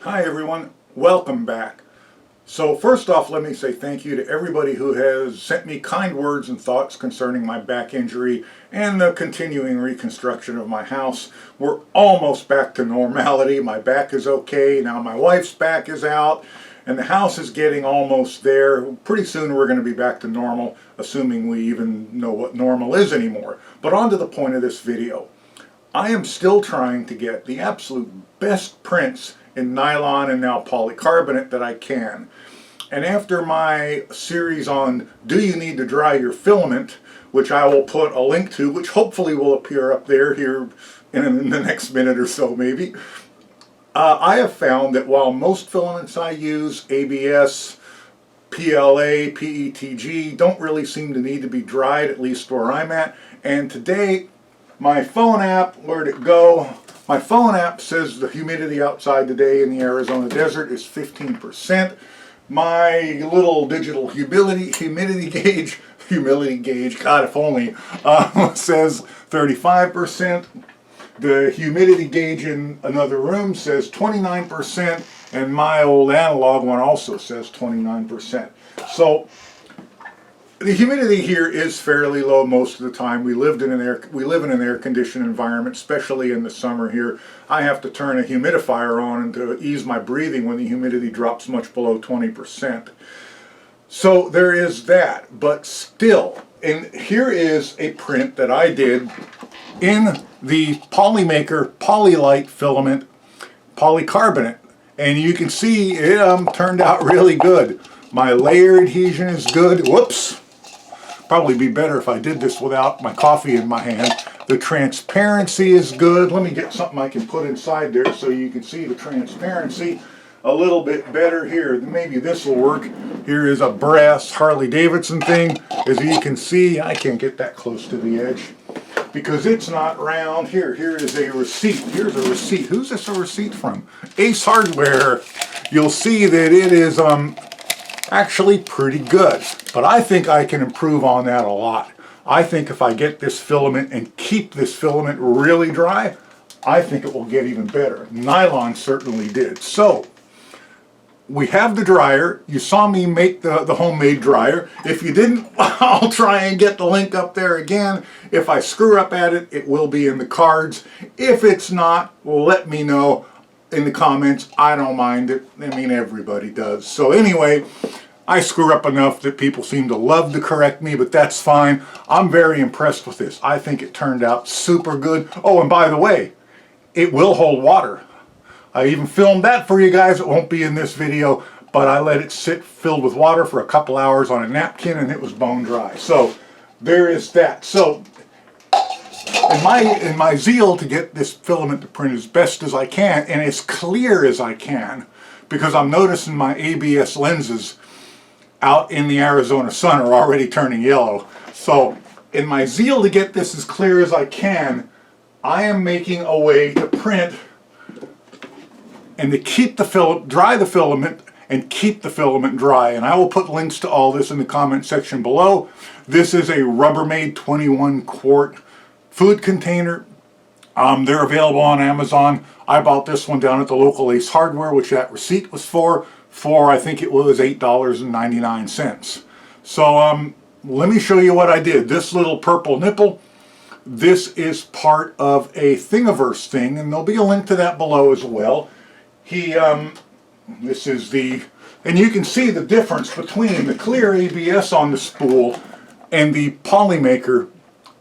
Hi everyone, welcome back. So first off, let me say thank you to everybody who has sent me kind words and thoughts concerning my back injury and the continuing reconstruction of my house. We're almost back to normality. My back is okay. Now my wife's back is out and the house is getting almost there. Pretty soon we're going to be back to normal, assuming we even know what normal is anymore. But on to the point of this video. I am still trying to get the absolute best prints in nylon and now polycarbonate that I can. And after my series on do you need to dry your filament, which I will put a link to, which hopefully will appear up there here in the next minute or so maybe, I have found that while most filaments I use, ABS, PLA, PETG, don't really seem to need to be dried, at least where I'm at. And today, my phone app, where'd it go? My phone app says the humidity outside today in the Arizona desert is 15%. My little digital humidity gauge, God if only, says 35%. The humidity gauge in another room says 29%, and my old analog one also says 29%. So the humidity here is fairly low most of the time. We live in an air-conditioned environment, especially in the summer here. I have to turn a humidifier on to ease my breathing when the humidity drops much below 20%. So there is that, but still, and here is a print that I did in the Polymaker Polylite filament polycarbonate, and you can see it turned out really good. My layer adhesion is good. Whoops! Probably be better if I did this without my coffee in my hand. The transparency is good. Let me get something I can put inside there so you can see the transparency a little bit better here. Maybe this will work. Here is a brass Harley Davidson thing. As you can see, I can't get that close to the edge because it's not round. Here is a receipt. Here's a receipt. Who's this a receipt from? Ace Hardware. You'll see that it is actually pretty good, but I think I can improve on that a lot. I think if I get this filament and keep this filament really dry, I think it will get even better. Nylon certainly did. So we have the dryer. You saw me make the homemade dryer. If you didn't, I'll try and get the link up there again. If I screw up at it, it will be in the cards. If it's not, let me know in the comments. I don't mind it. I mean, everybody does. So anyway, I screw up enough that people seem to love to correct me, but that's fine. I'm very impressed with this. I think it turned out super good. Oh, and by the way, it will hold water. I even filmed that for you guys. It won't be in this video, but I let it sit filled with water for a couple hours on a napkin and it was bone dry. So there is that. So in my zeal to get this filament to print as best as I can and as clear as I can, because I'm noticing my ABS lenses out in the Arizona sun are already turning yellow. So in my zeal to get this as clear as I can, I am making a way to print and to keep the filament, dry the filament and keep the filament dry. And I will put links to all this in the comment section below. This is a Rubbermaid 21 quart food container. They're available on Amazon. I bought this one down at the local Ace Hardware, which that receipt was for I think it was $8.99. So let me show you what I did. This little purple nipple, this is part of a Thingiverse thing, and there'll be a link to that below as well. This is and you can see the difference between the clear ABS on the spool and the Polymaker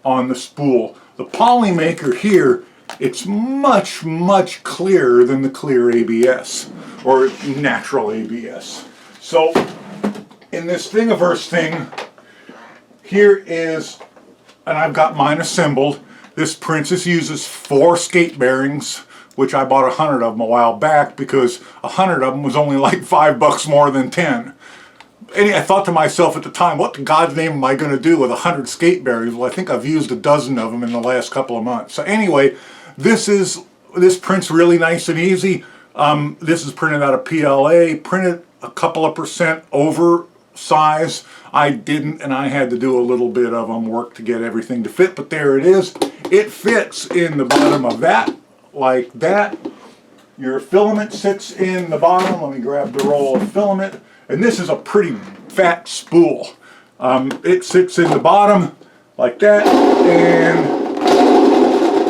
on the spool. The Polymaker here, it's much, much clearer than the clear ABS or natural ABS. So in this Thingiverse thing, here is, and I've got mine assembled. This Princess uses 4 skate bearings, which I bought 100 of them a while back because 100 of them was only like $5 more than 10. And I thought to myself at the time, what in God's name am I going to do with 100 skate bearings? Well, I think I've used a dozen of them in the last couple of months. So anyway, this prints really nice and easy. This is printed out of PLA, printed a couple of % over size. I didn't, and I had to do a little bit of work to get everything to fit, but there it is. It fits in the bottom of that, like that. Your filament sits in the bottom. Let me grab the roll of filament. And this is a pretty fat spool. It sits in the bottom like that, and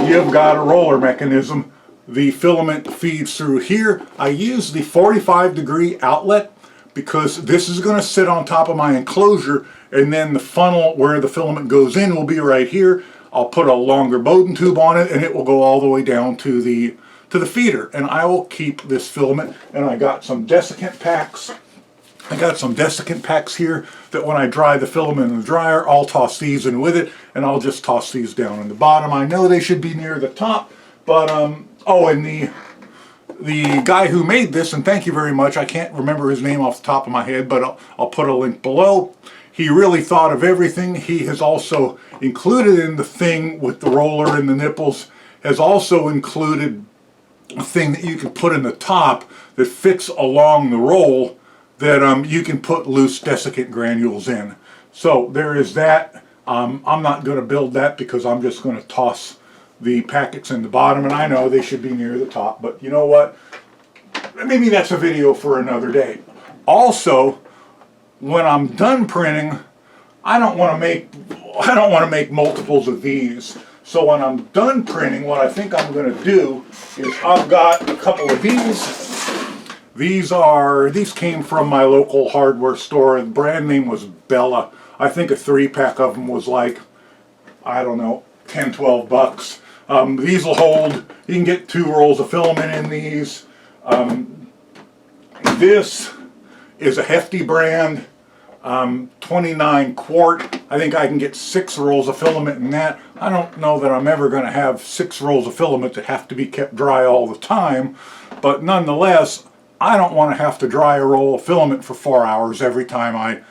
you've got a roller mechanism. The filament feeds through here. I use the 45-degree outlet because this is going to sit on top of my enclosure, and then the funnel where the filament goes in will be right here. I'll put a longer Bowden tube on it, and it will go all the way down to the feeder, and I will keep this filament. And I got some desiccant packs. I got some desiccant packs here that when I dry the filament in the dryer, I'll toss these in with it, and I'll just toss these down in the bottom. I know they should be near the top, but oh, and the guy who made this, and thank you very much, I can't remember his name off the top of my head, but I'll put a link below. He really thought of everything. He has also included in the thing with the roller and the nipples, has also included a thing that you can put in the top that fits along the roll that you can put loose desiccant granules in. So there is that. I'm not going to build that because I'm just going to toss the packets in the bottom, and I know they should be near the top, but you know what? Maybe that's a video for another day. Also, when I'm done printing, I don't want to make multiples of these. So when I'm done printing, what I think I'm going to do is I've got a couple of these. These came from my local hardware store. The brand name was Bella. I think a 3-pack of them was like, I don't know, 10, 12 bucks. These will hold, you can get 2 rolls of filament in these. This is a hefty brand, 29 quart. I think I can get 6 rolls of filament in that. I don't know that I'm ever going to have 6 rolls of filament that have to be kept dry all the time, but nonetheless, I don't want to have to dry a roll of filament for 4 hours every time I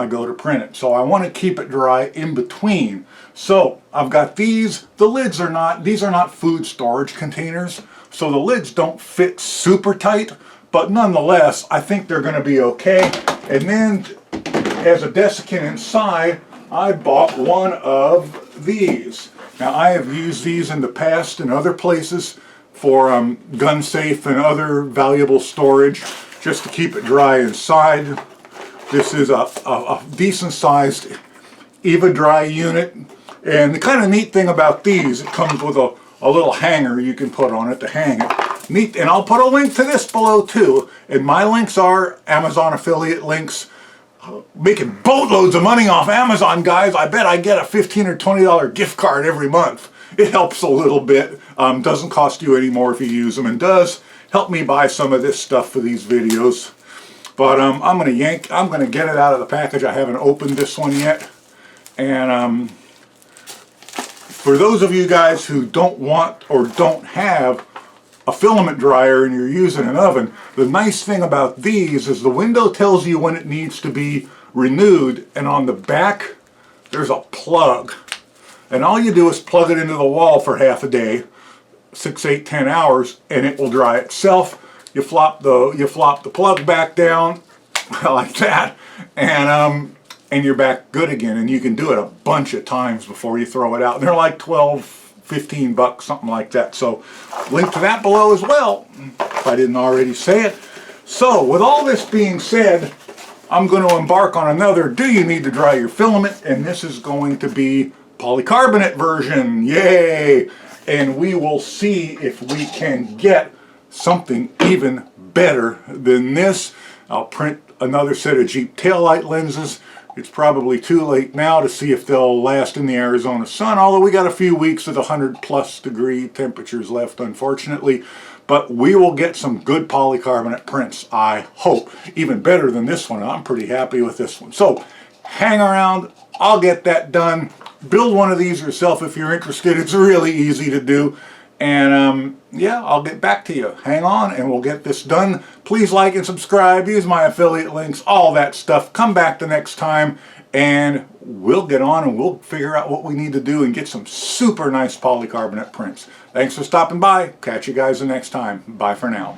go to print it. So I want to keep it dry in between. So I've got these. The lids are not, these are not food storage containers, so the lids don't fit super tight, but nonetheless, I think they're going to be okay. And then as a desiccant inside, I bought one of these. Now I have used these in the past in other places for gun safe and other valuable storage, just to keep it dry inside. This is a decent sized EVA dry unit, and the kind of neat thing about these, it comes with a little hanger you can put on it to hang it. Neat, and I'll put a link to this below too, and my links are Amazon affiliate links. Making boatloads of money off Amazon, guys. I bet I get a $15 or $20 gift card every month. It helps a little bit. Doesn't cost you any more if you use them, and does help me buy some of this stuff for these videos. But I'm going to get it out of the package. I haven't opened this one yet. And for those of you guys who don't want or don't have a filament dryer and you're using an oven, the nice thing about these is the window tells you when it needs to be renewed, and on the back there's a plug. And all you do is plug it into the wall for half a day, 6, 8, 10 hours, and it will dry itself. You flop the plug back down like that, and you're back good again. And you can do it a bunch of times before you throw it out. And they're like 12, 15 bucks, something like that. So link to that below as well, if I didn't already say it. So with all this being said, I'm going to embark on another Do You Need to Dry Your Filament? And this is going to be polycarbonate version. Yay! And we will see if we can get something even better than this. I'll print another set of Jeep taillight lenses. It's probably too late now to see if they'll last in the Arizona sun, although we got a few weeks of 100+ degree temperatures left, unfortunately. But we will get some good polycarbonate prints, I hope. Even better than this one. I'm pretty happy with this one. So hang around. I'll get that done. Build one of these yourself if you're interested. It's really easy to do. And yeah, I'll get back to you. Hang on and we'll get this done. Please like and subscribe. Use my affiliate links, all that stuff. Come back the next time and we'll get on and we'll figure out what we need to do and get some super nice polycarbonate prints. Thanks for stopping by. Catch you guys the next time. Bye for now.